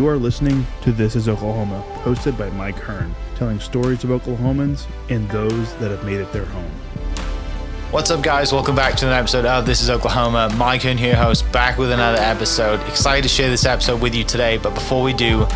You are listening to This is Oklahoma, hosted by Mike Hearn, telling stories of Oklahomans and those that have made it their home. What's up, guys? Welcome back to an episode of This is Oklahoma. Mike Hearn here, host, back with another episode. Excited to share this episode with you today, but before we do,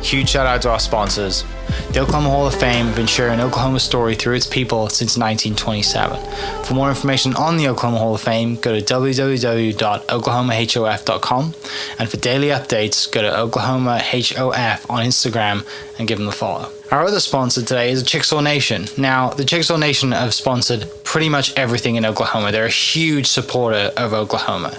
huge shout out to our sponsors. The Oklahoma Hall of Fame have been sharing Oklahoma's story through its people since 1927. For more information on the Oklahoma Hall of Fame, go to www.oklahomahof.com. And for daily updates, go to oklahomahof on Instagram and give them a follow. Our other sponsor today is the Chickasaw Nation. Now, the Chickasaw Nation have sponsored pretty much everything in Oklahoma. They're a huge supporter of Oklahoma.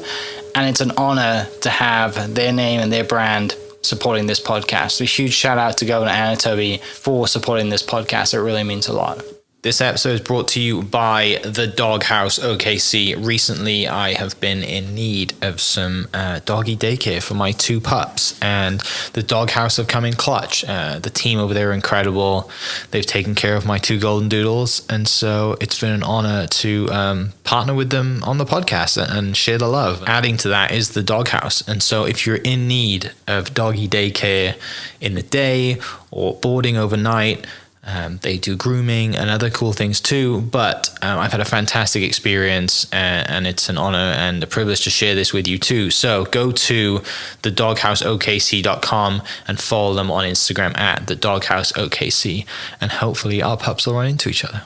And it's an honor to have their name and their brand supporting this podcast. A huge shout out to Governor Anatobi for supporting this podcast. It really means a lot. This episode is brought to you by the Doghouse OKC. Recently, I have been in need of some doggy daycare for my two pups, and the Doghouse have come in clutch. The team over there are incredible. They've taken care of my two golden doodles, and so it's been an honor to partner with them on the podcast and share the love. Adding to that is the Doghouse, and so if you're in need of doggy daycare in the day or boarding overnight, they do grooming and other cool things too, but I've had a fantastic experience, and it's an honor and a privilege to share this with you too. So go to thedogHouseOKC.com and follow them on Instagram at thedogHouseOKC, and hopefully our pups will run into each other.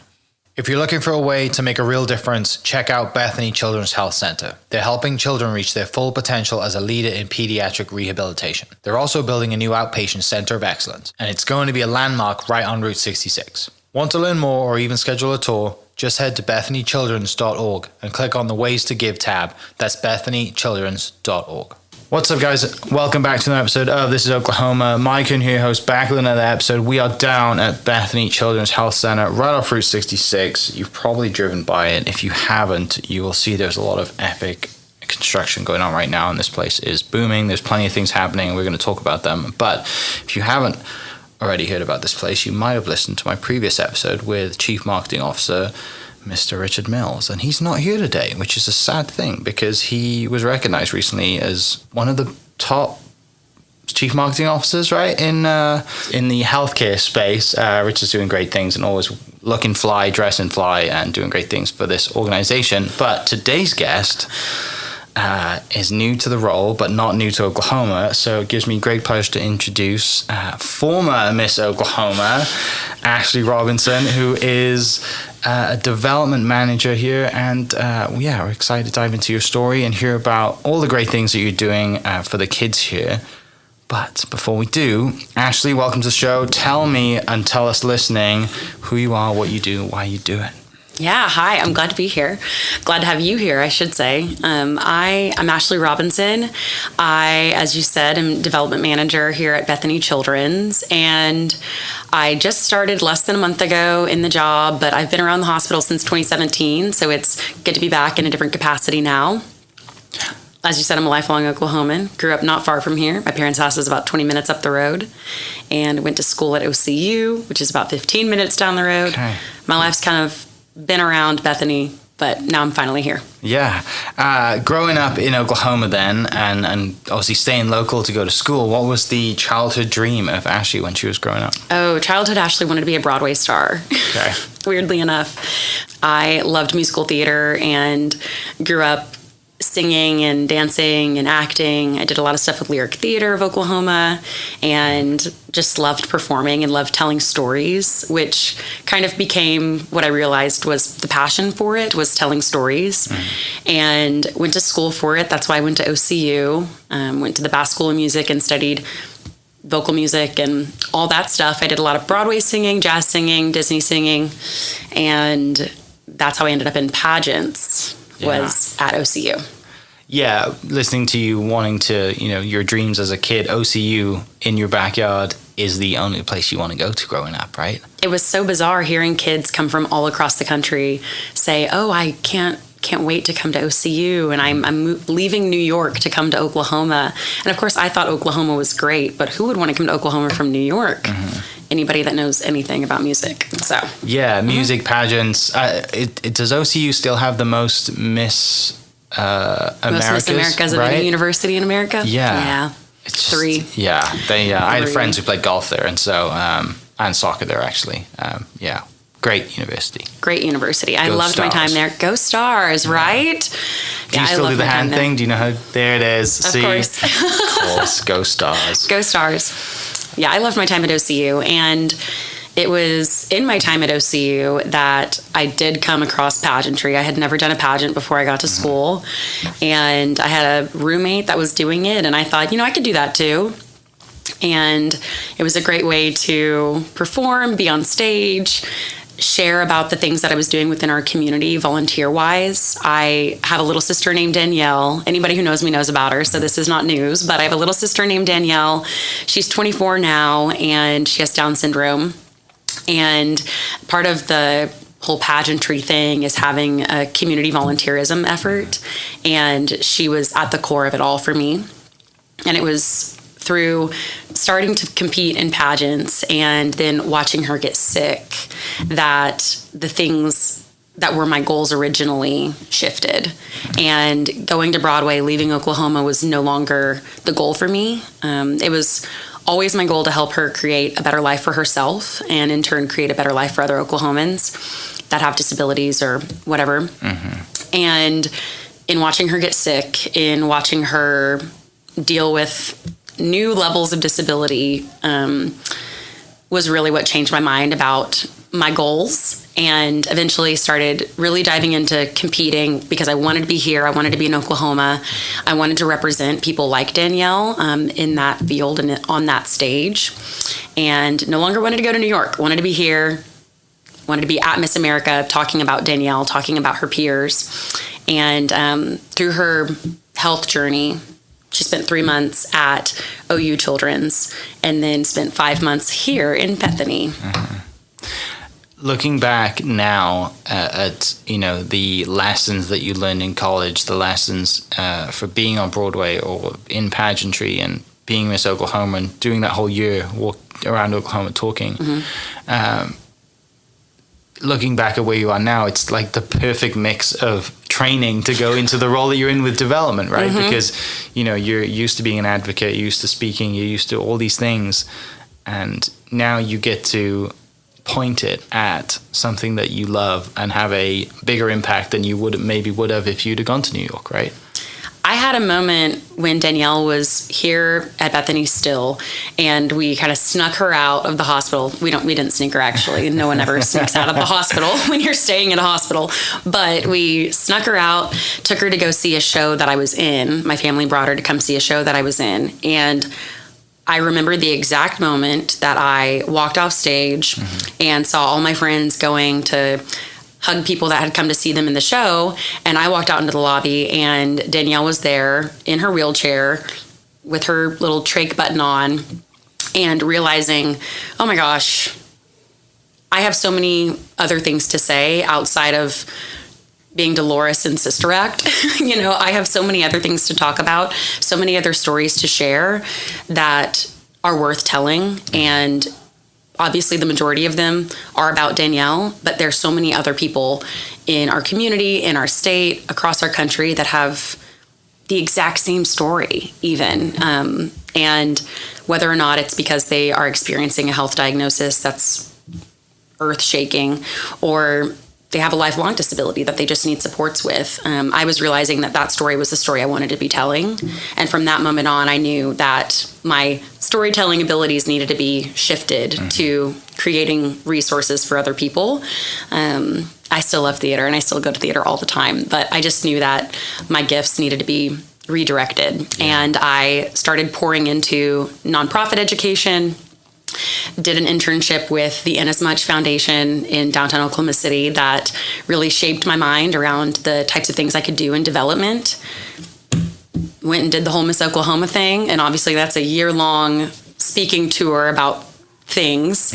If you're looking for a way to make a real difference, check out Bethany Children's Health Center. They're helping children reach their full potential as a leader in pediatric rehabilitation. They're also building a new Outpatient Center of Excellence, and it's going to be a landmark right on Route 66. Want to learn more or even schedule a tour? Just head to bethanychildrens.org and click on the Ways to Give tab. That's bethanychildrens.org. What's up, guys? Welcome back to another episode of This is Oklahoma. Mike Hearn here, host, back with another episode. We are down at Bethany Children's Health Center, right off Route 66. You've probably driven by it. If you haven't, you will see there's a lot of epic construction going on right now, and this place is booming. There's plenty of things happening, and we're going to talk about them. But if you haven't already heard about this place, you might have listened to my previous episode with Chief Marketing Officer Mr. Richard Mills, and he's not here today, which is a sad thing because he was recognized recently as one of the top chief marketing officers, right, in the healthcare space. Richard's doing great things and always looking fly, dressing fly, and doing great things for this organization. But today's guest is new to the role, but not new to Oklahoma. So it gives me great pleasure to introduce former Miss Oklahoma, Ashleigh Robinson, who is a development manager here. And we're excited to dive into your story and hear about all the great things that you're doing for the kids here. But before we do, Ashleigh, welcome to the show. Tell me and tell us listening who you are, what you do, why you do it. Yeah, hi, I'm glad to be here. Glad to have you here, I should say. I'm Ashleigh Robinson. I, as you said, am development manager here at Bethany Children's, and I just started less than a month ago in the job, but I've been around the hospital since 2017, so it's good to be back in a different capacity now. As you said, I'm a lifelong Oklahoman. Grew up not far from here. My parents' house is about 20 minutes up the road, and went to school at OCU, which is about 15 minutes down the road. Okay. My life's kind of been around Bethany, but now I'm finally here. Yeah. Growing up in Oklahoma then, and obviously staying local to go to school, what was the childhood dream of Ashleigh when she was growing up? Oh, childhood Ashleigh wanted to be a Broadway star. Okay. Weirdly enough. I loved musical theater and grew up singing and dancing and acting. I did a lot of stuff with Lyric Theater of Oklahoma and just loved performing and loved telling stories, which kind of became what I realized was the passion for it, was telling stories. And went to school for it. That's why I went to OCU, went to the Bass School of Music and studied vocal music and all that stuff. I did a lot of Broadway singing, jazz singing, Disney singing, and that's how I ended up in pageants. Was at OCU. Yeah, listening to you wanting to, your dreams as a kid, OCU in your backyard is the only place you want to go to growing up, right? It was so bizarre hearing kids come from all across the country say, oh, I can't wait to come to OCU, and I'm leaving New York to come to Oklahoma. And of course, I thought Oklahoma was great, but who would want to come to Oklahoma from New York? Mm-hmm. Anybody that knows anything about music. So yeah, music pageants. Does OCU still have the most Miss Americas? Most Miss Americas of any university in America? Yeah. It's just, 3. Yeah, I had 3. friends who played golf there, and so and soccer there actually. Yeah, great university. Great university. I Go loved my time Stars. there. Go Stars, right? Do you still do the hand thing? Do you know how? There it is. Of course. Of course. Go Stars. Go Stars. Yeah, I loved my time at OCU, and it was in my time at OCU that I did come across pageantry. I had never done a pageant before I got to school, and I had a roommate that was doing it, and I thought, I could do that too. And it was a great way to perform, be on stage, share about the things that I was doing within our community volunteer-wise. I have a little sister named Danielle. Anybody who knows me knows about her, so this is not news, but I have a little sister named Danielle. She's 24 now, and she has Down syndrome. And part of the whole pageantry thing is having a community volunteerism effort, and she was at the core of it all for me. And it was through starting to compete in pageants and then watching her get sick that the things that were my goals originally shifted. And going to Broadway, leaving Oklahoma was no longer the goal for me. It was always my goal to help her create a better life for herself and in turn create a better life for other Oklahomans that have disabilities or whatever. And in watching her get sick, in watching her deal with new levels of disability was really what changed my mind about my goals, and eventually started really diving into competing because I wanted to be here. I wanted to be in Oklahoma. I wanted to represent people like Danielle in that field and on that stage, and no longer wanted to go to New York. Wanted to be here. Wanted to be at Miss America talking about Danielle, talking about her peers. And through her health journey, she spent 3 months at OU Children's and then spent 5 months here in Bethany. Looking back now at the lessons that you learned in college, the lessons for being on Broadway or in pageantry and being Miss Oklahoma and doing that whole year walk around Oklahoma talking, looking back at where you are now, it's like the perfect mix of training to go into the role that you're in with development, right? Because, you're used to being an advocate, you're used to speaking, you're used to all these things. And now you get to point it at something that you love and have a bigger impact than you would have if you'd have gone to New York, right? I had a moment when Danielle was here at Bethany still, and we kind of snuck her out of the hospital. We didn't sneak her, actually. No one ever sneaks out of the hospital when you're staying in a hospital. But we snuck her out, took her to go see a show that I was in. My family brought her to come see a show that I was in. And I remember the exact moment that I walked off stage and saw all my friends going to hug people that had come to see them in the show. And I walked out into the lobby, and Danielle was there in her wheelchair with her little trach button on, and realizing, oh my gosh, I have so many other things to say outside of being Dolores in Sister Act. I have so many other things to talk about, so many other stories to share that are worth telling. And obviously, the majority of them are about Danielle, but there's so many other people in our community, in our state, across our country that have the exact same story, even. And whether or not it's because they are experiencing a health diagnosis that's earth-shaking, or they have a lifelong disability that they just need supports with. I was realizing that story was the story I wanted to be telling. And from that moment on, I knew that my storytelling abilities needed to be shifted to creating resources for other people. I still love theater, and I still go to theater all the time, but I just knew that my gifts needed to be redirected. And I started pouring into nonprofit education, did an internship with the Inasmuch Foundation in downtown Oklahoma City that really shaped my mind around the types of things I could do in development. Went and did the whole Miss Oklahoma thing, and obviously that's a year-long speaking tour about things,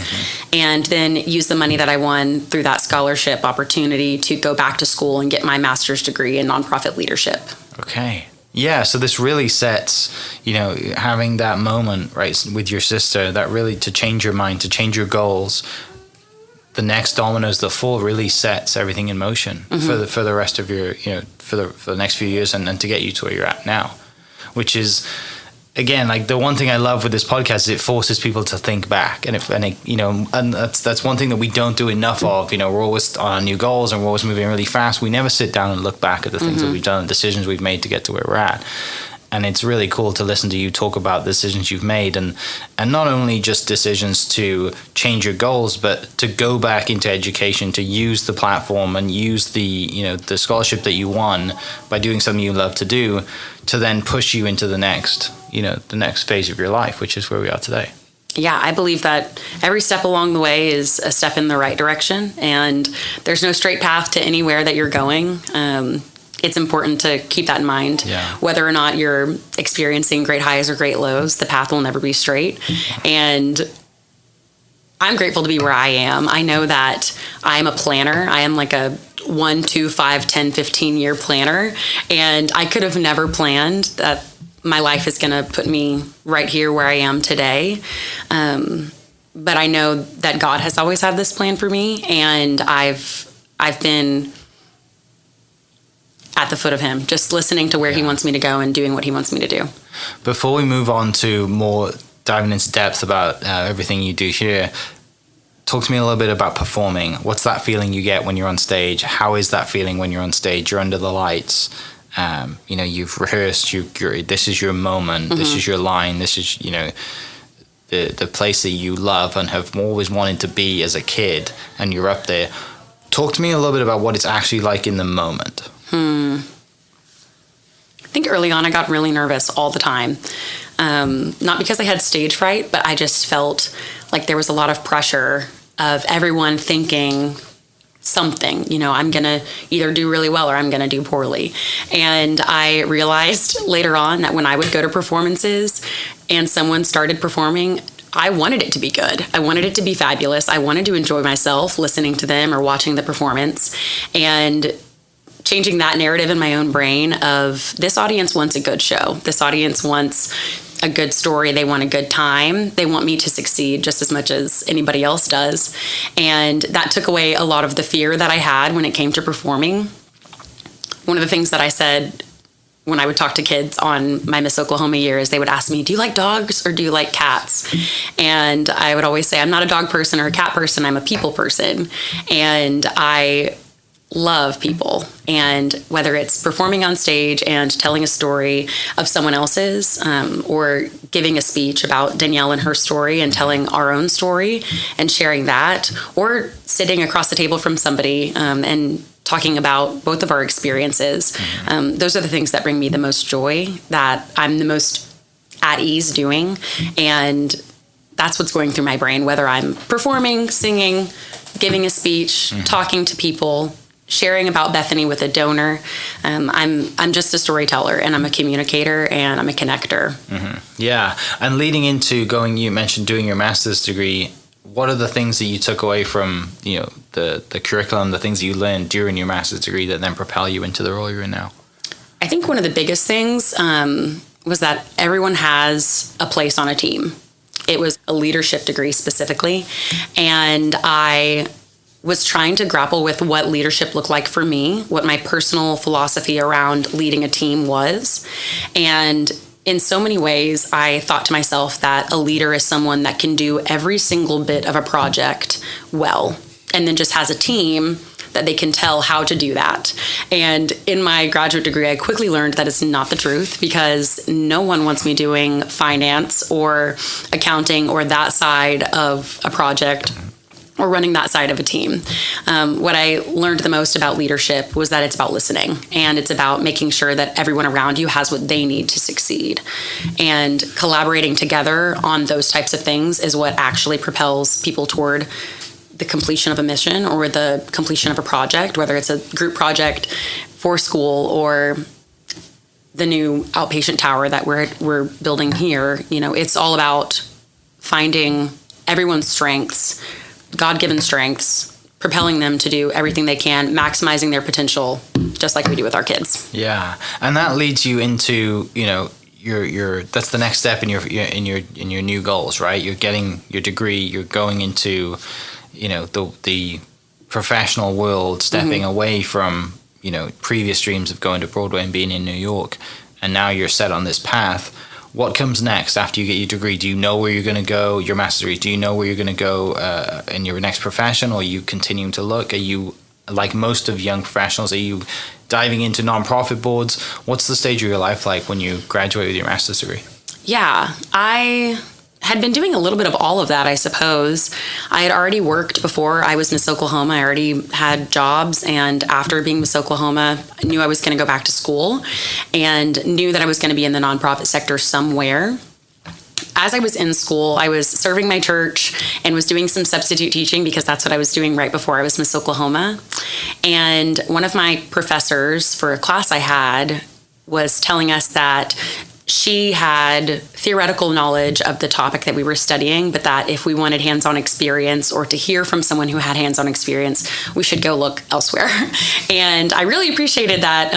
and then used the money that I won through that scholarship opportunity to go back to school and get my master's degree in nonprofit leadership. Okay. Yeah, so this really sets, having that moment, right, with your sister, that really to change your mind, to change your goals, the next dominoes that fall really sets everything in motion for the rest of your, for the next few years and to get you to where you're at now, which is again, like the one thing I love with this podcast is it forces people to think back, and that's one thing that we don't do enough of. You know, we're always on new goals and we're always moving really fast. We never sit down and look back at the things that we've done, the decisions we've made to get to where we're at. And it's really cool to listen to you talk about the decisions you've made, and not only just decisions to change your goals, but to go back into education, to use the platform and use the scholarship that you won by doing something you love to do, to then push you into the next phase of your life, which is where we are today. Yeah, I believe that every step along the way is a step in the right direction, and there's no straight path to anywhere that you're going. It's important to keep that in mind. Yeah. Whether or not you're experiencing great highs or great lows, the path will never be straight. And I'm grateful to be where I am. I know that I'm a planner. I am like a 1, 2, 5, 10, 15 year planner. And I could have never planned that my life is going to put me right here where I am today. But I know that God has always had this plan for me. And I've been at the foot of him, just listening to where he wants me to go and doing what he wants me to do. Before we move on to more diving into depth about everything you do here, talk to me a little bit about performing. What's that feeling you get when you're on stage? How is that feeling when you're on stage? You're under the lights. You've rehearsed. This is your moment. This is your line. This is the place that you love and have always wanted to be as a kid, and you're up there. Talk to me a little bit about what it's actually like in the moment. I think early on I got really nervous all the time. Not because I had stage fright, but I just felt like there was a lot of pressure of everyone thinking something. I'm going to either do really well or I'm going to do poorly. And I realized later on that when I would go to performances and someone started performing, I wanted it to be good. I wanted it to be fabulous. I wanted to enjoy myself listening to them or watching the performance, and changing that narrative in my own brain of this audience wants a good show. This audience wants a good story. They want a good time. They want me to succeed just as much as anybody else does. And that took away a lot of the fear that I had when it came to performing. One of the things that I said when I would talk to kids on my Miss Oklahoma years, they would ask me, do you like dogs or do you like cats? And I would always say, I'm not a dog person or a cat person. I'm a people person. And I love people, and whether it's performing on stage and telling a story of someone else's, or giving a speech about Danielle and her story and telling our own story and sharing that, or sitting across the table from somebody and talking about both of our experiences, those are the things that bring me the most joy, that I'm the most at ease doing, and that's what's going through my brain, whether I'm performing, singing, giving a speech, talking to people, sharing about Bethany with a donor. I'm just a storyteller, and I'm a communicator, and I'm a connector. Yeah. And leading into you mentioned doing your master's degree. What are the things that you took away from, the curriculum, the things that you learned during your master's degree that then propel you into the role you're in now? I think one of the biggest things was that everyone has a place on a team. It was a leadership degree specifically, and I was trying to grapple with what leadership looked like for me, what my personal philosophy around leading a team was. And in so many ways, I thought to myself that a leader is someone that can do every single bit of a project well, and then just has a team that they can tell how to do that. And in my graduate degree, I quickly learned that it's not the truth, because no one wants me doing finance or accounting or that side of a project, or running that side of a team. What I learned the most about leadership was that it's about listening, and it's about making sure that everyone around you has what they need to succeed. And collaborating together on those types of things is what actually propels people toward the completion of a mission or the completion of a project, whether it's a group project for school or the new outpatient tower that we're building here. It's all about finding everyone's strengths, God-given strengths, propelling them to do everything they can, maximizing their potential, just like we do with our kids. Yeah, and that leads you into your that's the next step in your new goals, right? You're getting your degree, you're going into the professional world, stepping away from previous dreams of going to Broadway and being in New York, and now you're set on this path. what comes next after you get your degree? Do you know where you're going to go, your master's degree? Do you know where you're going to go in your next profession, or are you continuing to look? Are you, like most of young professionals, are you diving into nonprofit boards? What's the stage of your life like when you graduate with your master's degree? Yeah, I had been doing a little bit of all of that, I suppose. I had already worked before I was Miss Oklahoma. I already had jobs, and after being Miss Oklahoma, I knew I was going to go back to school and knew that I was going to be in the nonprofit sector somewhere. As I was in school, I was serving my church and was doing some substitute teaching because that's what I was doing right before I was Miss Oklahoma. And one of my professors for a class I had was telling us that she had theoretical knowledge of the topic that we were studying, but that if we wanted hands-on experience or to hear from someone who had hands-on experience, we should go look elsewhere. And I really appreciated that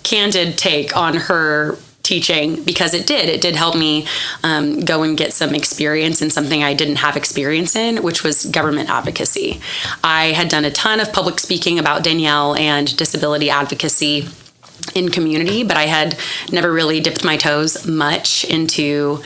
candid take on her teaching, because it did help me go and get some experience in something I didn't have experience in, which was government advocacy. I had done a ton of public speaking about Danielle and disability advocacy in community, but I had never really dipped my toes much into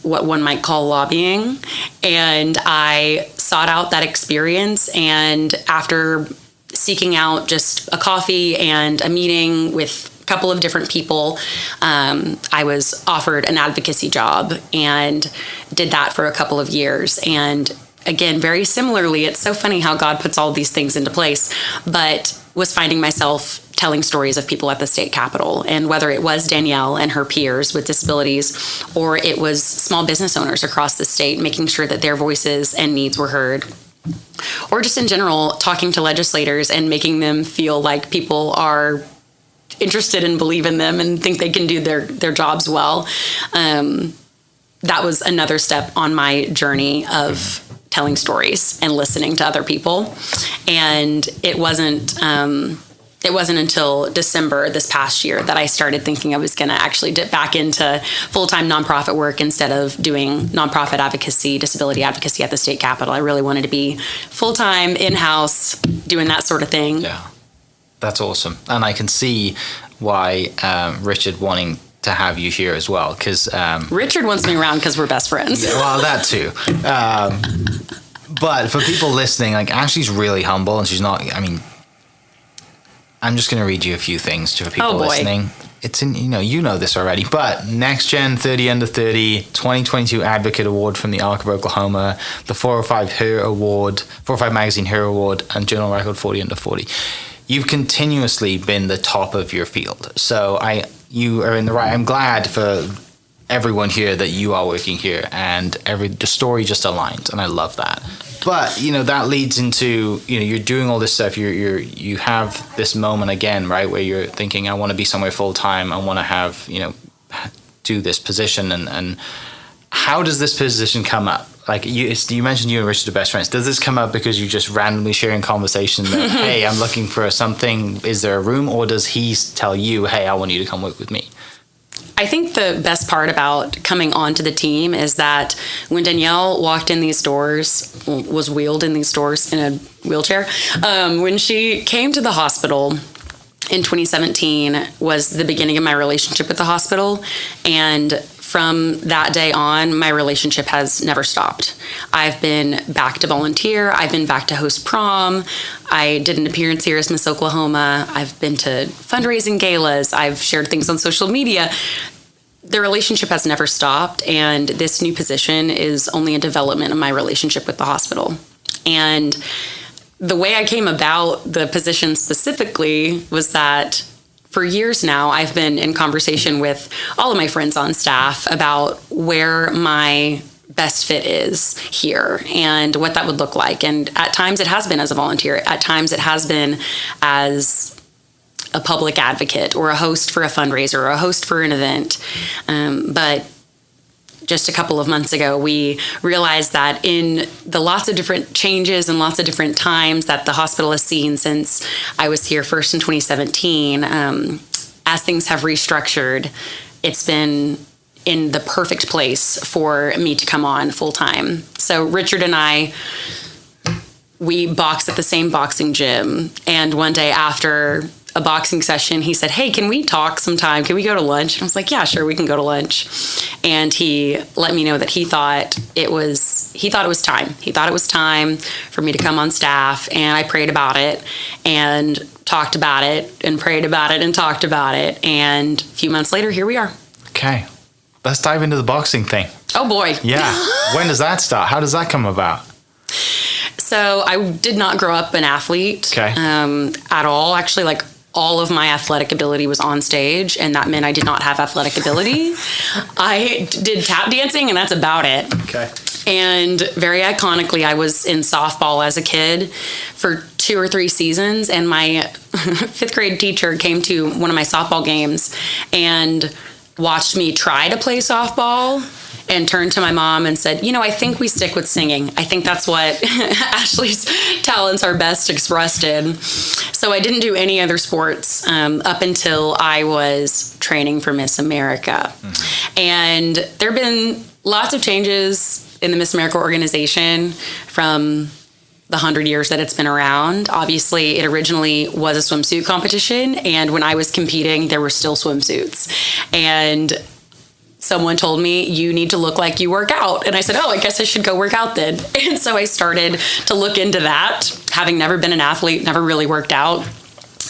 what one might call lobbying. And I sought out that experience, and after seeking out just a coffee and a meeting with couple of different people, I was offered an advocacy job and did that for a couple of years. And again, very similarly, it's so funny how God puts all these things into place, but was finding myself telling stories of people at the state capitol. And whether it was Danielle and her peers with disabilities, or it was small business owners across the state, making sure that their voices and needs were heard, or just in general, talking to legislators and making them feel like people are interested and believe in them and think they can do their jobs well. That was another step on my journey of telling stories and listening to other people. And it wasn't until December this past year that I started thinking I was going to actually dip back into full-time nonprofit work instead of doing nonprofit advocacy, disability advocacy at the state capitol. I really wanted to be full-time, in-house, doing that sort of thing. Yeah. That's awesome. And I can see why Richard wanting to have you here as well, because Richard wants me around because we're best friends. Yeah, well, that too. But for people listening, like, Ashleigh's really humble, and she's not, I mean, I'm just going to read you a few things for people listening. It's in, you know this already, but Next Gen 30 Under 30, 2022 Advocate Award from the Arc of Oklahoma, the 405 Her Award, 405 Magazine Her Award, and Journal Record 40 Under 40. You've continuously been the top of your field. So you are in the right. I'm glad for everyone here that you are working here, and the story just aligns, and I love that. But that leads into you're doing all this stuff. You have this moment again, right, where you're thinking, I want to be somewhere full time. I want to have do this position, and how does this position come up? Like you mentioned, you and Richard are best friends. Does this come up because you just randomly sharing conversation that, hey, I'm looking for something, is there a room? Or does he tell you, hey, I want you to come work with me? I think the best part about coming onto the team is that when Danielle walked in these doors, was wheeled in these doors in a wheelchair, when she came to the hospital in 2017 was the beginning of my relationship with the hospital. And from that day on, my relationship has never stopped. I've been back to volunteer. I've been back to host prom. I did an appearance here as Miss Oklahoma. I've been to fundraising galas. I've shared things on social media. The relationship has never stopped, and this new position is only a development of my relationship with the hospital. And the way I came about the position specifically was that for years now, I've been in conversation with all of my friends on staff about where my best fit is here and what that would look like. And at times it has been as a volunteer. At times it has been as a public advocate or a host for a fundraiser or a host for an event. But just a couple of months ago, we realized that in the lots of different changes and lots of different times that the hospital has seen since I was here first in 2017, as things have restructured, it's been in the perfect place for me to come on full time. So Richard and I, we box at the same boxing gym. And one day after a boxing session, he said, "Hey, can we talk sometime? Can we go to lunch?" And I was like, "Yeah, sure, we can go to lunch." And he let me know that he thought it was time. He thought it was time for me to come on staff, and I prayed about it and talked about it and prayed about it and talked about it. And a few months later, here we are. Okay. Let's dive into the boxing thing. Oh boy. Yeah. When does that start? How does that come about? So I did not grow up an athlete at all. Actually, like all of my athletic ability was on stage, and that meant I did not have athletic ability. I did tap dancing, and that's about it. Okay. And very iconically, I was in softball as a kid for 2 or 3 seasons, and my 5th grade teacher came to one of my softball games and watched me try to play softball and turned to my mom and said, I think we stick with singing. I think that's what Ashleigh's talents are best expressed in. So I didn't do any other sports up until I was training for Miss America. Mm-hmm. And there have been lots of changes in the Miss America organization from the 100 years that it's been around. Obviously, it originally was a swimsuit competition, and when I was competing, there were still swimsuits. And someone told me, "You need to look like you work out." And I said, "Oh, I guess I should go work out then." And so I started to look into that, having never been an athlete, never really worked out.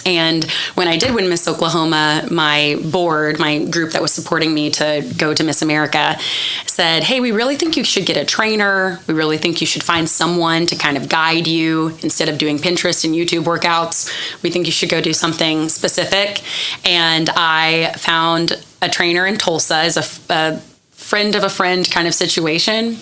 And when I did win Miss Oklahoma, my board, my group that was supporting me to go to Miss America, said, "Hey, we really think you should get a trainer. We really think you should find someone to kind of guide you instead of doing Pinterest and YouTube workouts. We think you should go do something specific." And I found a trainer in Tulsa as a friend of a friend kind of situation.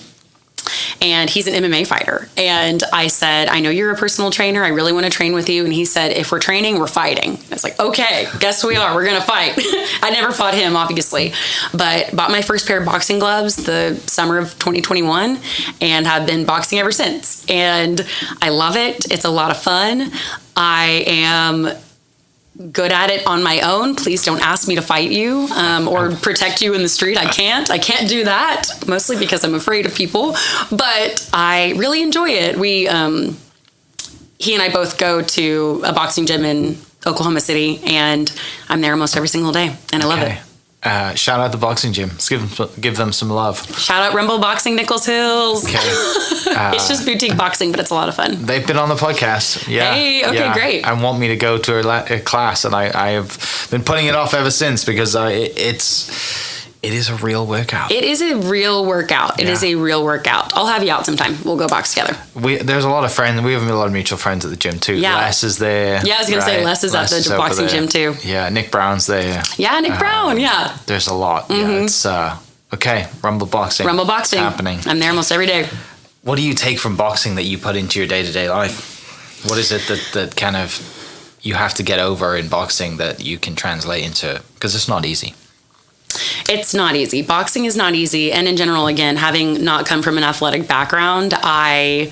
And he's an MMA fighter. And I said, "I know you're a personal trainer. I really want to train with you." And he said, "If we're training, we're fighting." I was like, "Okay, guess we are. We're going to fight." I never fought him, obviously, but bought my first pair of boxing gloves the summer of 2021 and have been boxing ever since. And I love it. It's a lot of fun. I am good at it on my own. Please don't ask me to fight you or protect you in the street. I can't do that, mostly because I'm afraid of people, but I really enjoy it. He and I both go to a boxing gym in Oklahoma City, and I'm there almost every single day, and I love it. Shout out the boxing gym. Let's give them some love. Shout out Rumble Boxing Nichols Hills. Okay. It's just boutique boxing, but it's a lot of fun. They've been on the podcast. Yeah. Hey, okay, great. And want me to go to a class, and I have been putting it off ever since because it is a real workout. It is a real workout. It is a real workout. I'll have you out sometime. We'll go box together. There's a lot of friends. We have a lot of mutual friends at the gym too. Yeah. Les is there. Yeah, I was going to say Les is at the boxing gym too. Yeah, Nick Brown's there. Yeah, Nick Brown, yeah. There's a lot. Mm-hmm. Yeah, it's okay. Rumble Boxing. Rumble Boxing. It's happening. I'm there almost every day. What do you take from boxing that you put into your day-to-day life? What is it that kind of you have to get over in boxing that you can translate into? Because it's not easy. It's not easy. Boxing is not easy. And in general, again, having not come from an athletic background, I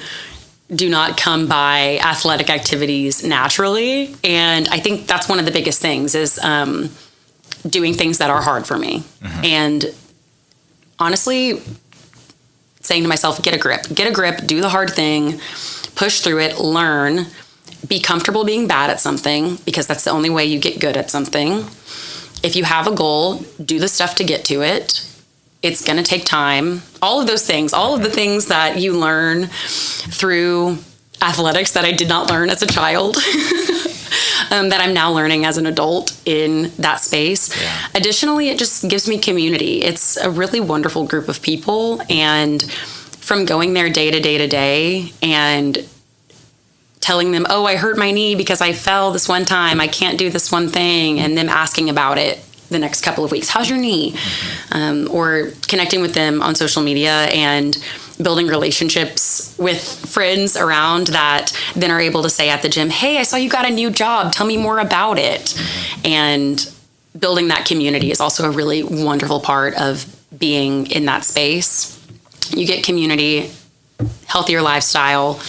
do not come by athletic activities naturally. And I think that's one of the biggest things is doing things that are hard for me. Mm-hmm. And honestly, saying to myself, get a grip, do the hard thing, push through it, learn, be comfortable being bad at something, because that's the only way you get good at something. If you have a goal, do the stuff to get to it. It's going to take time. All of those things, all of the things that you learn through athletics that I did not learn as a child, that I'm now learning as an adult in that space. Yeah. Additionally, it just gives me community. It's a really wonderful group of people. And from going there day to day to day and telling them, "Oh, I hurt my knee because I fell this one time. I can't do this one thing." And them asking about it the next couple of weeks. "How's your knee?" Mm-hmm. Or connecting with them on social media and building relationships with friends around that then are able to say at the gym, "Hey, I saw you got a new job. Tell me more about it." Mm-hmm. And building that community is also a really wonderful part of being in that space. You get community, healthier lifestyle.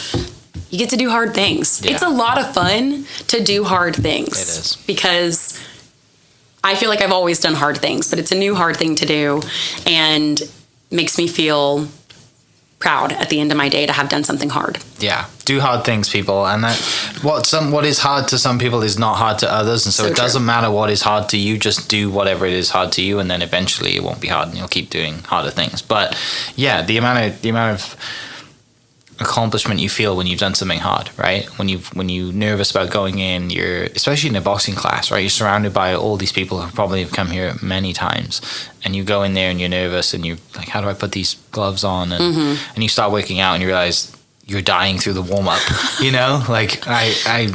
You get to do hard things. Yeah. It's a lot of fun to do hard things. It is. Because I feel like I've always done hard things, but it's a new hard thing to do and makes me feel proud at the end of my day to have done something hard. Yeah, do hard things, people, and that what is hard to some people is not hard to others, and so it doesn't matter what is hard to you. Just do whatever it is hard to you, and then eventually it won't be hard, and you'll keep doing harder things. But yeah, the amount of accomplishment you feel when you've done something hard, right? When you're nervous about going in, you're especially in a boxing class, right? You're surrounded by all these people who probably have come here many times, and you go in there and you're nervous and you're like, how do I put these gloves on? And and you start working out and you realize you're dying through the warm up. You know, like I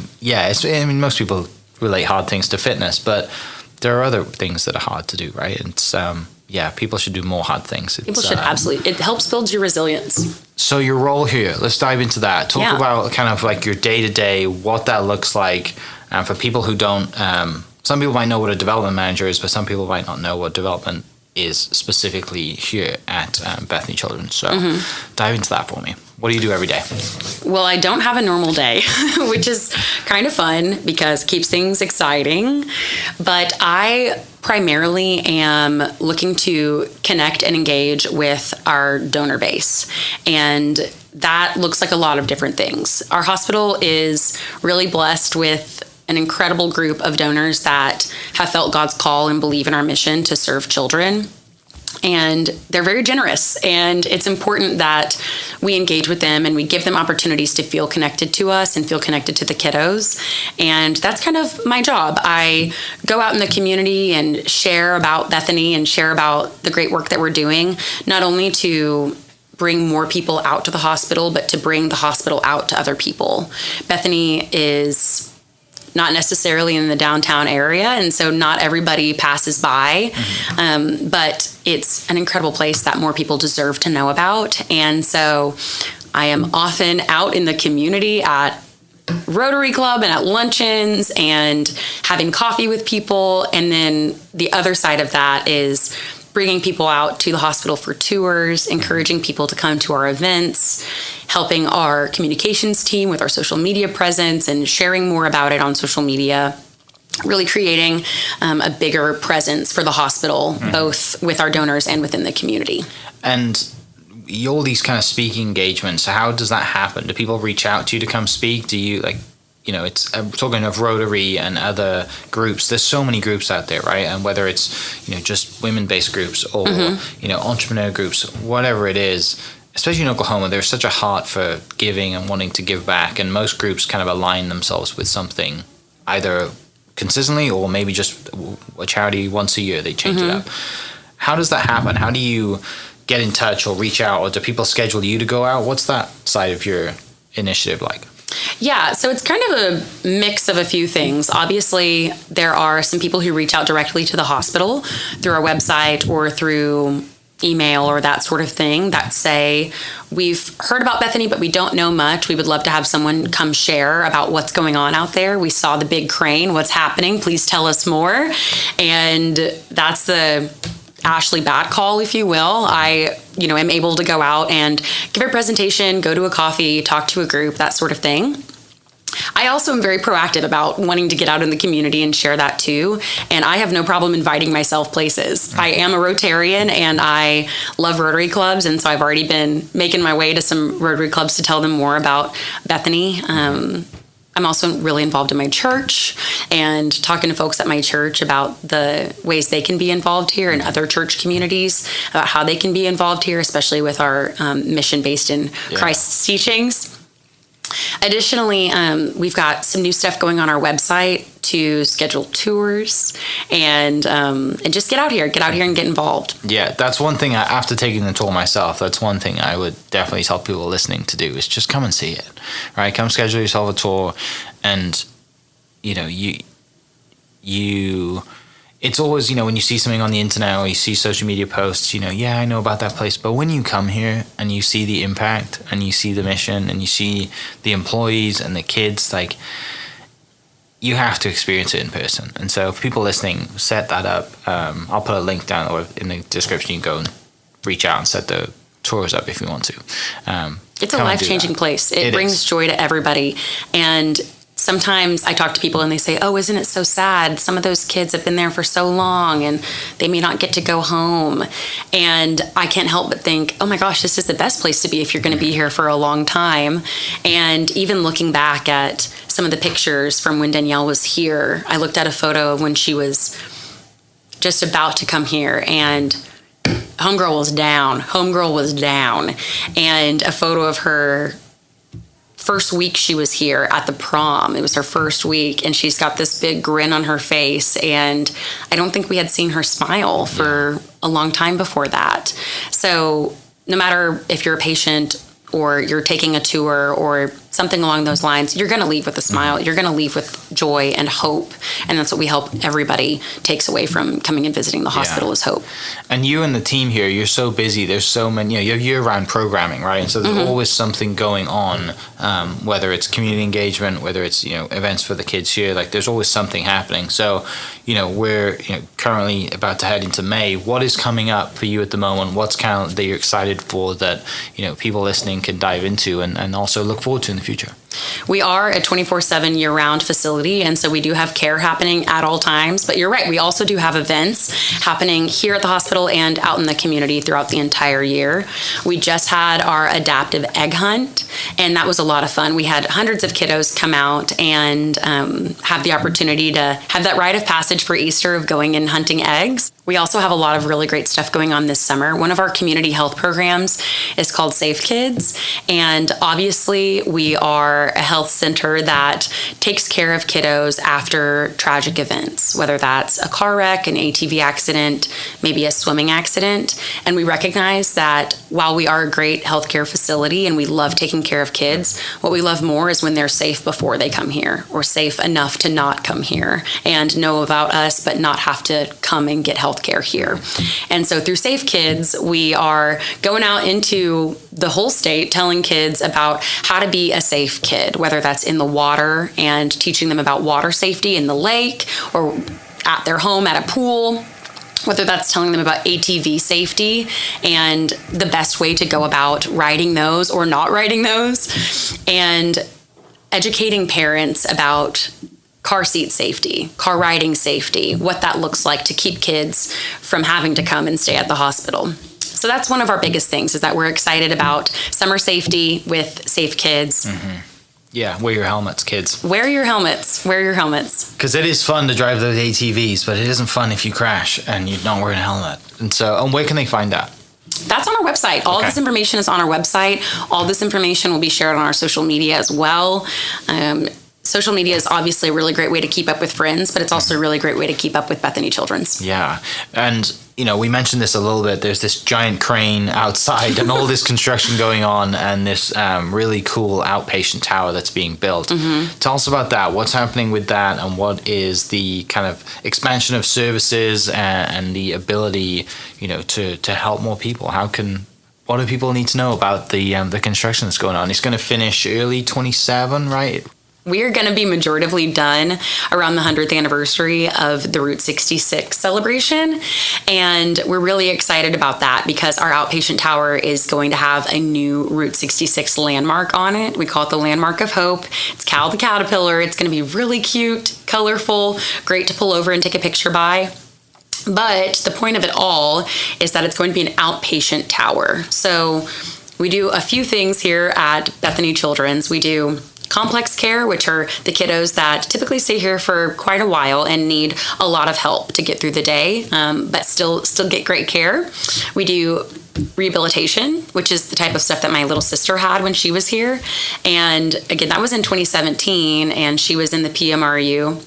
mean, most people relate hard things to fitness, but there are other things that are hard to do, right? It's people should do more hard things. People should absolutely. It helps build your resilience. So your role here, let's dive into that. Talk about kind of like your day-to-day, what that looks like. For people who don't, some people might know what a development manager is, but some people might not know what development is specifically here at Bethany Children. So dive into that for me. What do you do every day? Well, I don't have a normal day, which is kind of fun because it keeps things exciting. But I primarily am looking to connect and engage with our donor base. And that looks like a lot of different things. Our hospital is really blessed with an incredible group of donors that have felt God's call and believe in our mission to serve children. And they're very generous, and it's important that we engage with them and we give them opportunities to feel connected to us and feel connected to the kiddos. And that's kind of my job. I go out in the community and share about Bethany and share about the great work that we're doing, not only to bring more people out to the hospital, but to bring the hospital out to other people. Bethany is not necessarily in the downtown area, and so not everybody passes by, but it's an incredible place that more people deserve to know about. And so I am often out in the community at Rotary Club and at luncheons and having coffee with people. And then the other side of that is bringing people out to the hospital for tours, encouraging people to come to our events, helping our communications team with our social media presence and sharing more about it on social media, really creating a bigger presence for the hospital, both with our donors and within the community. And all these kind of speaking engagements, how does that happen? Do people reach out to you to come speak? Do you it's talking of Rotary and other groups. There's so many groups out there, right? And whether it's, just women-based groups or, entrepreneur groups, whatever it is, especially in Oklahoma, there's such a heart for giving and wanting to give back. And most groups kind of align themselves with something either consistently or maybe just a charity once a year. They change it up. How does that happen? How do you get in touch or reach out, or do people schedule you to go out? What's that side of your initiative like? Yeah, so it's kind of a mix of a few things. Obviously, there are some people who reach out directly to the hospital through our website or through email or that sort of thing that say, we've heard about Bethany, but we don't know much. We would love to have someone come share about what's going on out there. We saw the big crane. What's happening? Please tell us more. And that's the Ashleigh bat call, if you will. I, am able to go out and give a presentation, go to a coffee, talk to a group, that sort of thing. I also am very proactive about wanting to get out in the community and share that too. And I have no problem inviting myself places. I am a Rotarian and I love Rotary clubs. And so I've already been making my way to some Rotary clubs to tell them more about Bethany. I'm also really involved in my church and talking to folks at my church about the ways they can be involved here and other church communities, about how they can be involved here, especially with our mission based in Christ's teachings. Additionally, we've got some new stuff going on our website to schedule tours and just get out here and get involved. Yeah, that's one thing. After taking the tour myself, that's one thing I would definitely tell people listening to do is just come and see it, right? Come schedule yourself a tour, and you. It's always, when you see something on the internet or you see social media posts, I know about that place. But when you come here and you see the impact and you see the mission and you see the employees and the kids, you have to experience it in person. And so for people listening, set that up. I'll put a link down or in the description. You can go and reach out and set the tours up if you want to. It's a life-changing place. It brings joy to everybody. And sometimes I talk to people and they say, oh, isn't it so sad? Some of those kids have been there for so long and they may not get to go home. And I can't help but think, oh my gosh, this is the best place to be if you're going to be here for a long time. And even looking back at some of the pictures from when Danielle was here, I looked at a photo of when she was just about to come here, and homegirl was down. And a photo of her first week she was here at the prom. It was her first week, and she's got this big grin on her face, and I don't think we had seen her smile for a long time before that. So no matter if you're a patient or you're taking a tour or something along those lines, you're going to leave with a smile. You're going to leave with joy and hope. And that's what we hope everybody takes away from coming and visiting the hospital is hope. And you and the team here, you're so busy. There's so many, you have year-round programming, right? And so there's always something going on, whether it's community engagement, whether it's, events for the kids here, like there's always something happening. So, we're currently about to head into May. What is coming up for you at the moment? What's kind of that you're excited for that, people listening can dive into and also look forward to in the future? We are a 24/7 year-round facility, and so we do have care happening at all times. But you're right, we also do have events happening here at the hospital and out in the community throughout the entire year. We just had our adaptive egg hunt, and that was a lot of fun. We had hundreds of kiddos come out and have the opportunity to have that rite of passage for Easter of going and hunting eggs. We also have a lot of really great stuff going on this summer. One of our community health programs is called Safe Kids, and obviously we are a health center that takes care of kiddos after tragic events, whether that's a car wreck, an ATV accident, maybe a swimming accident. And we recognize that while we are a great healthcare facility and we love taking care of kids, what we love more is when they're safe before they come here, or safe enough to not come here and know about us but not have to come and get health care here. And so through Safe Kids, we are going out into the whole state telling kids about how to be a safe kid, whether that's in the water and teaching them about water safety in the lake or at their home at a pool, whether that's telling them about ATV safety and the best way to go about riding those or not riding those, and educating parents about car seat safety, car riding safety, what that looks like to keep kids from having to come and stay at the hospital. So that's one of our biggest things, is that we're excited about summer safety with Safe Kids. Yeah, wear your helmets, kids. Wear your helmets. Wear your helmets. Because it is fun to drive those ATVs, but it isn't fun if you crash and you're not wearing a helmet. And so, where can they find that? That's on our website. All this information is on our website. All this information will be shared on our social media as well. Social media is obviously a really great way to keep up with friends, but it's also a really great way to keep up with Bethany Children's. Yeah. And, we mentioned this a little bit. There's this giant crane outside and all this construction going on, and this really cool outpatient tower that's being built. Tell us about that. What's happening with that, and what is the kind of expansion of services and the ability, to help more people? What do people need to know about the construction that's going on? It's going to finish early 27, right? We are going to be majoritively done around the 100th anniversary of the Route 66 celebration. And we're really excited about that because our outpatient tower is going to have a new Route 66 landmark on it. We call it the Landmark of Hope. It's Cal the Caterpillar. It's going to be really cute, colorful, great to pull over and take a picture by. But the point of it all is that it's going to be an outpatient tower. So we do a few things here at Bethany Children's. We do complex care, which are the kiddos that typically stay here for quite a while and need a lot of help to get through the day, but still get great care. We do rehabilitation, which is the type of stuff that my little sister had when she was here. And again, that was in 2017, and she was in the PMRU.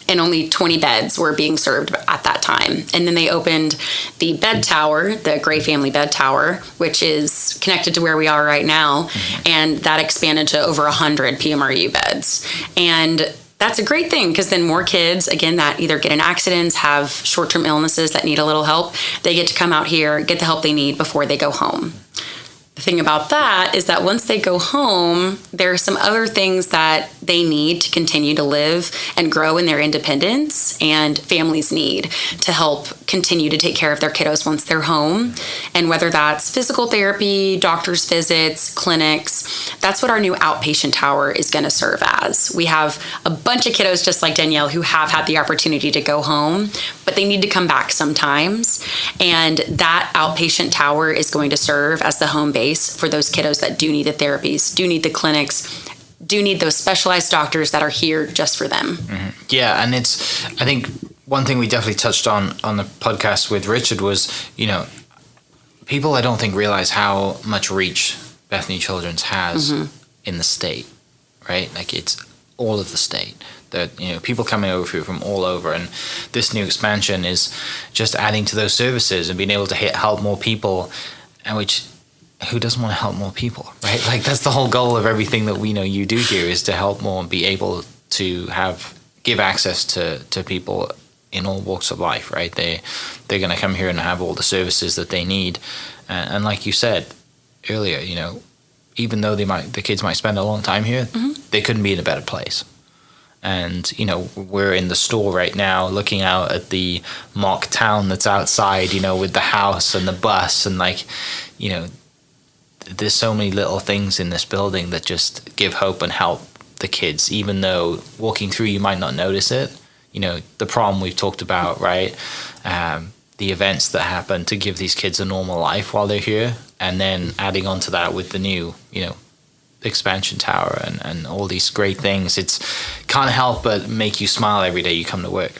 And only 20 beds were being served at that time. And then they opened the bed tower, the Gray Family Bed Tower, which is connected to where we are right now. And that expanded to over 100 PMRU beds. And that's a great thing, because then more kids, again, that either get in accidents, have short-term illnesses that need a little help, they get to come out here, get the help they need before they go home. The thing about that is that once they go home, there are some other things that they need to continue to live and grow in their independence, and families need to help continue to take care of their kiddos once they're home. And whether that's physical therapy, doctor's visits, clinics, that's what our new outpatient tower is going to serve as. We have a bunch of kiddos just like Danielle who have had the opportunity to go home, but they need to come back sometimes. And that outpatient tower is going to serve as the home base for those kiddos that do need the therapies, do need the clinics, do need those specialized doctors that are here just for them. Mm-hmm. Yeah, and I think one thing we definitely touched on the podcast with Richard was, people I don't think realize how much reach Bethany Children's has in the state, right? Like it's all of the state. That people coming over from all over, and this new expansion is just adding to those services and being able to help more people, and who doesn't want to help more people, right? Like that's the whole goal of everything that we know you do here, is to help more and be able to give access to people in all walks of life, right? They're going to come here and have all the services that they need, and like you said earlier, even though the kids might spend a long time here, they couldn't be in a better place. And, we're in the store right now looking out at the mock town that's outside, with the house and the bus, and there's so many little things in this building that just give hope and help the kids, even though walking through you might not notice it. The prom we've talked about, right? The events that happen to give these kids a normal life while they're here, and then adding on to that with the new, expansion tower and all these great things. It's can't help but make you smile every day you come to work.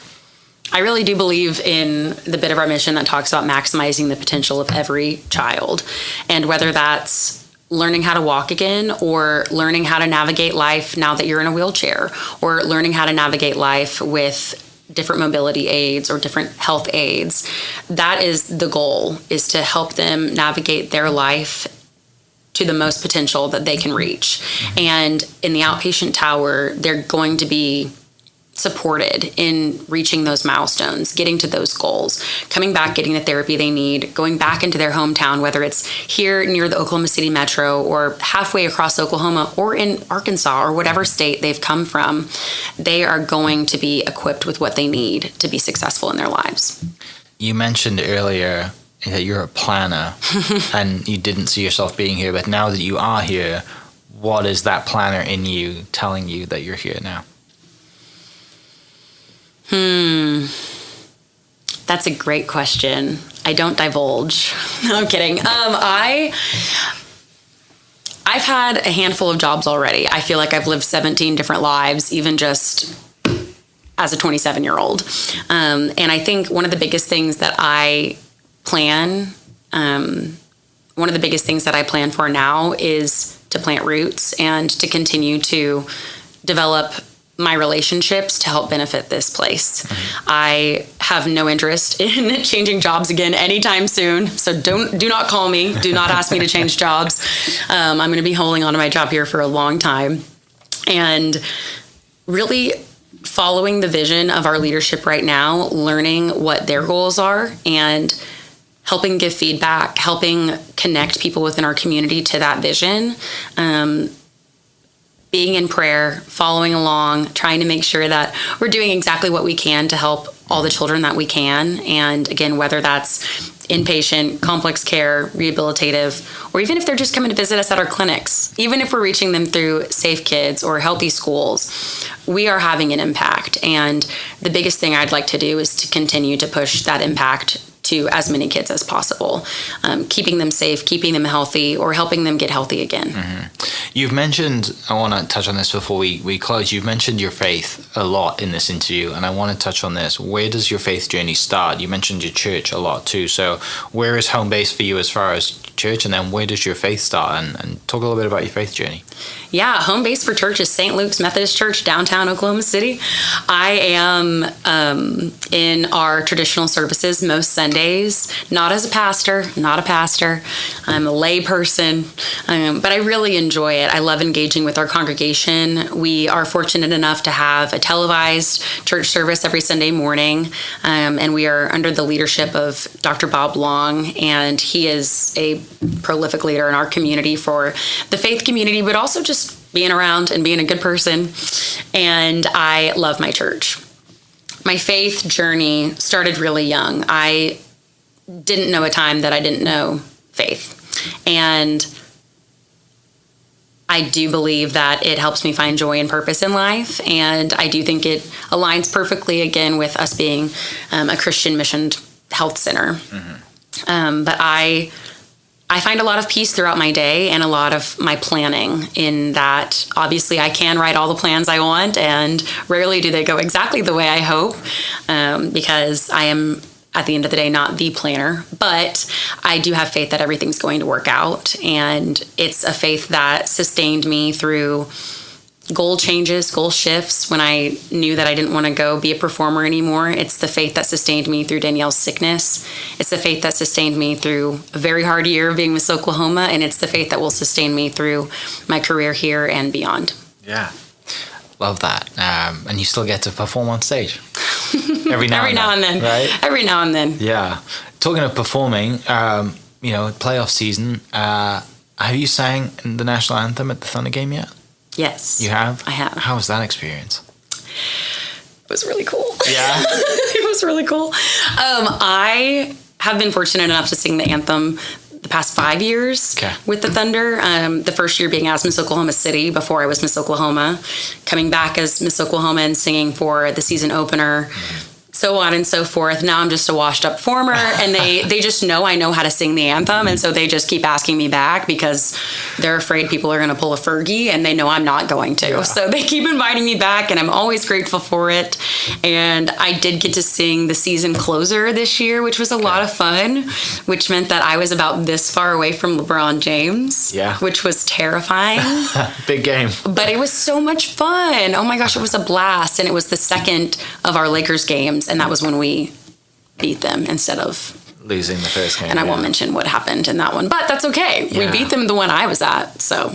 I really do believe in the bit of our mission that talks about maximizing the potential of every child. And whether that's learning how to walk again, or learning how to navigate life now that you're in a wheelchair, or learning how to navigate life with different mobility aids or different health aids, that is the goal, is to help them navigate their life to the most potential that they can reach. And in the outpatient tower, they're going to be supported in reaching those milestones, getting to those goals, coming back, getting the therapy they need, going back into their hometown, whether it's here near the Oklahoma City metro or halfway across Oklahoma or in Arkansas or whatever state they've come from. They are going to be equipped with what they need to be successful in their lives. You mentioned earlier that you're a planner and you didn't see yourself being here, but now that you are here, what is that planner in you telling you that you're here now? That's a great question. I don't divulge. No, I'm kidding. I've had a handful of jobs already. I feel like I've lived 17 different lives, even just as a 27-year-old. And I think one of the biggest things that I plan for now is to plant roots and to continue to develop my relationships to help benefit this place. I have no interest in changing jobs again anytime soon. So do not call me. Do not ask me to change jobs. I'm going to be holding on to my job here for a long time. And really following the vision of our leadership right now, learning what their goals are, and helping give feedback, helping connect people within our community to that vision. Being in prayer, following along, trying to make sure that we're doing exactly what we can to help all the children that we can. And again, whether that's inpatient, complex care, rehabilitative, or even if they're just coming to visit us at our clinics, even if we're reaching them through Safe Kids or Healthy Schools, we are having an impact. And the biggest thing I'd like to do is to continue to push that impact to as many kids as possible, keeping them safe, keeping them healthy, or helping them get healthy again. You've mentioned, I want to touch on this before we close, you've mentioned your faith a lot in this interview, and I want to touch on this. Where does your faith journey start? You mentioned your church a lot too, so where is home base for you as far as church, and then where does your faith start? And talk a little bit about your faith journey. Yeah, home base for church is St. Luke's Methodist Church, downtown Oklahoma City. I am in our traditional services most Sundays. Sundays, not as a pastor, not a pastor. I'm a lay person, but I really enjoy it. I love engaging with our congregation. We are fortunate enough to have a televised church service every Sunday morning, and we are under the leadership of Dr. Bob Long, and he is a prolific leader in our community for the faith community, but also just being around and being a good person. And I love my church. My faith journey started really young. I didn't know a time that I didn't know faith. And I do believe that it helps me find joy and purpose in life. And I do think it aligns perfectly, again, with us being a Christian missioned health center. Mm-hmm. But I find a lot of peace throughout my day and a lot of my planning in that. Obviously, I can write all the plans I want, and rarely do they go exactly the way I hope, because I am, at the end of the day, not the planner. But I do have faith that everything's going to work out, and it's a faith that sustained me through goal changes, goal shifts when I knew that I didn't want to go be a performer anymore. It's the faith that sustained me through Danielle's sickness. It's the faith that sustained me through a very hard year of being Miss Oklahoma, and it's the faith that will sustain me through my career here and beyond. Yeah, love that. And you still get to perform on stage every now and then, right? Every now and then. Yeah. Talking of performing, playoff season. Have you sang the national anthem at the Thunder game yet? Yes. You have? I have. How was that experience? It was really cool. Yeah? It was really cool. I have been fortunate enough to sing the anthem the past 5 years with the Thunder. The first year being as Miss Oklahoma City before I was Miss Oklahoma. Coming back as Miss Oklahoma and singing for the season opener. Mm-hmm. So on and so forth. Now I'm just a washed up performer, and they just know I know how to sing the anthem, and so they just keep asking me back because they're afraid people are going to pull a Fergie, and they know I'm not going to. Yeah. So they keep inviting me back, and I'm always grateful for it. And I did get to sing the season closer this year, which was a lot of fun, which meant that I was about this far away from LeBron James, which was terrifying. Big game. But it was so much fun. Oh my gosh, it was a blast, and it was the second of our Lakers games. And that was when we beat them instead of losing the first game. And I won't mention what happened in that one, but that's okay. Yeah. We beat them the one I was at. So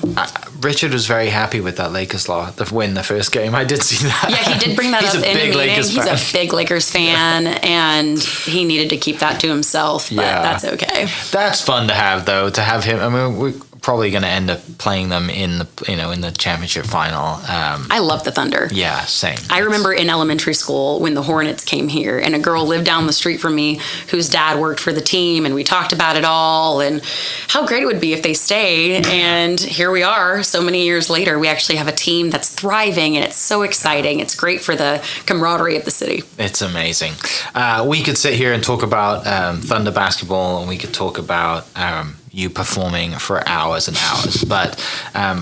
Richard was very happy with that Lakers win the first game. I did see that. Yeah, he did bring that up in a meeting. He's a big Lakers fan, and he needed to keep that to himself. But that's okay. That's fun to have, though. To have him. I mean, we're probably going to end up playing them in the championship final. I love the Thunder. Yeah, same. I remember in elementary school when the Hornets came here, and a girl lived down the street from me whose dad worked for the team, and we talked about it all and how great it would be if they stayed. And here we are, so many years later. We actually have a team that's thriving, and it's so exciting. It's great for the camaraderie of the city. It's amazing. We could sit here and talk about Thunder basketball, and we could talk about you performing for hours and hours. But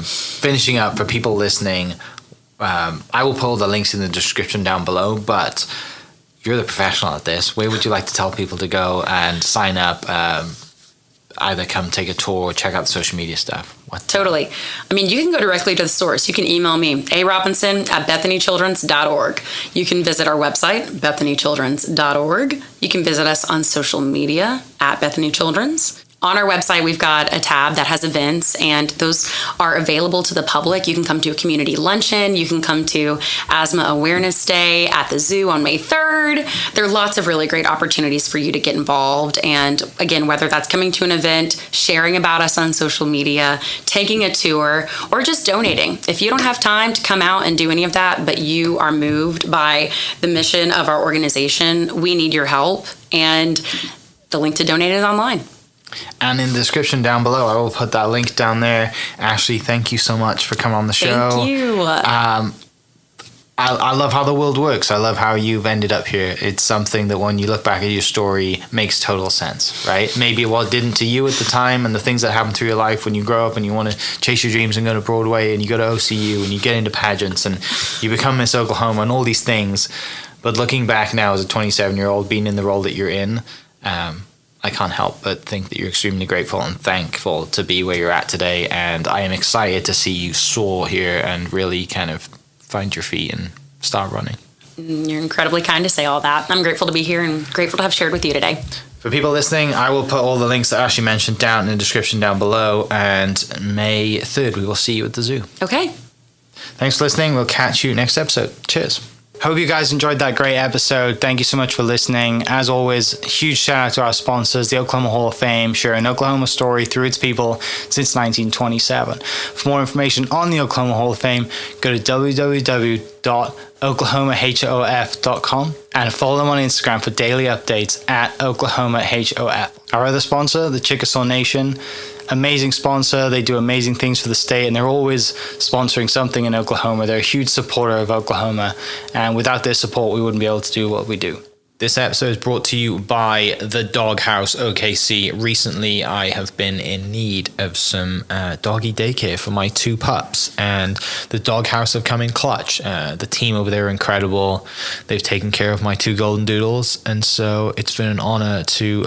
finishing up for people listening, I will pull the links in the description down below, but you're the professional at this. Where would you like to tell people to go and sign up, either come take a tour or check out the social media stuff? Totally. I mean, you can go directly to the source. You can email me, arobinson@bethanychildrens.org. You can visit our website, bethanychildrens.org. You can visit us on social media @BethanyChildrens. On our website, we've got a tab that has events, and those are available to the public. You can come to a community luncheon. You can come to Asthma Awareness Day at the zoo on May 3rd. There are lots of really great opportunities for you to get involved. And again, whether that's coming to an event, sharing about us on social media, taking a tour, or just donating. If you don't have time to come out and do any of that, but you are moved by the mission of our organization, we need your help. And the link to donate is online. And in the description down below, I will put that link down there. Ashleigh, thank you so much for coming on the show. Thank you. I love how the world works. I love how you've ended up here. It's something that when you look back at your story makes total sense, right? Maybe it didn't to you at the time, and the things that happen through your life when you grow up and you want to chase your dreams and go to Broadway and you go to OCU and you get into pageants and you become Miss Oklahoma and all these things. But looking back now as a 27-year-old, being in the role that you're in, I can't help but think that you're extremely grateful and thankful to be where you're at today. And I am excited to see you soar here and really kind of find your feet and start running. You're incredibly kind to say all that. I'm grateful to be here and grateful to have shared with you today. For people listening, I will put all the links that Ashleigh mentioned down in the description down below. And May 3rd, we will see you at the zoo. Okay. Thanks for listening. We'll catch you next episode. Cheers. Hope you guys enjoyed that great episode. Thank you so much for listening. As always, huge shout out to our sponsors, the Oklahoma Hall of Fame, sharing Oklahoma story through its people since 1927. For more information on the Oklahoma Hall of Fame, go to www.oklahomahof.com and follow them on Instagram for daily updates at oklahomahof. Our other sponsor, the Chickasaw Nation, amazing sponsor. They do amazing things for the state, and they're always sponsoring something in Oklahoma. They're a huge supporter of Oklahoma, and without their support, we wouldn't be able to do what we do. This episode is brought to you by the Doghouse OKC. Recently, I have been in need of some doggy daycare for my 2 pups, and the Doghouse have come in clutch. The team over there are incredible. They've taken care of my 2 golden doodles, and so it's been an honor to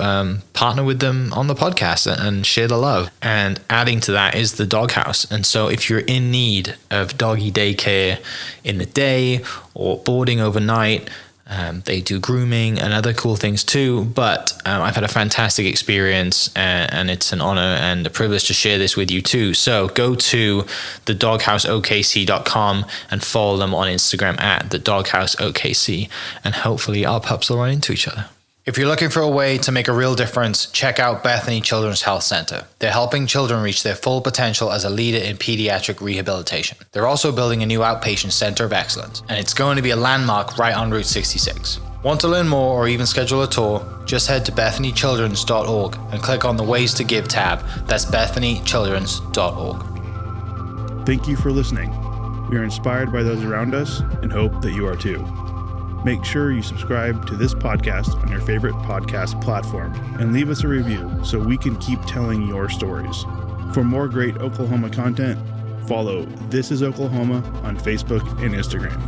partner with them on the podcast and share the love. And adding to that is the Doghouse. And so if you're in need of doggy daycare in the day or boarding overnight, they do grooming and other cool things too, but I've had a fantastic experience, and it's an honor and a privilege to share this with you too. So go to thedoghouseokc.com and follow them on Instagram at thedoghouseokc, and hopefully our pups will run into each other. If you're looking for a way to make a real difference, check out Bethany Children's Health Center. They're helping children reach their full potential as a leader in pediatric rehabilitation. They're also building a new Outpatient Center of Excellence, and it's going to be a landmark right on Route 66. Want to learn more or even schedule a tour? Just head to bethanychildrens.org and click on the Ways to Give tab. That's bethanychildrens.org. Thank you for listening. We are inspired by those around us and hope that you are too. Make sure you subscribe to this podcast on your favorite podcast platform and leave us a review so we can keep telling your stories. For more great Oklahoma content, follow This Is Oklahoma on Facebook and Instagram.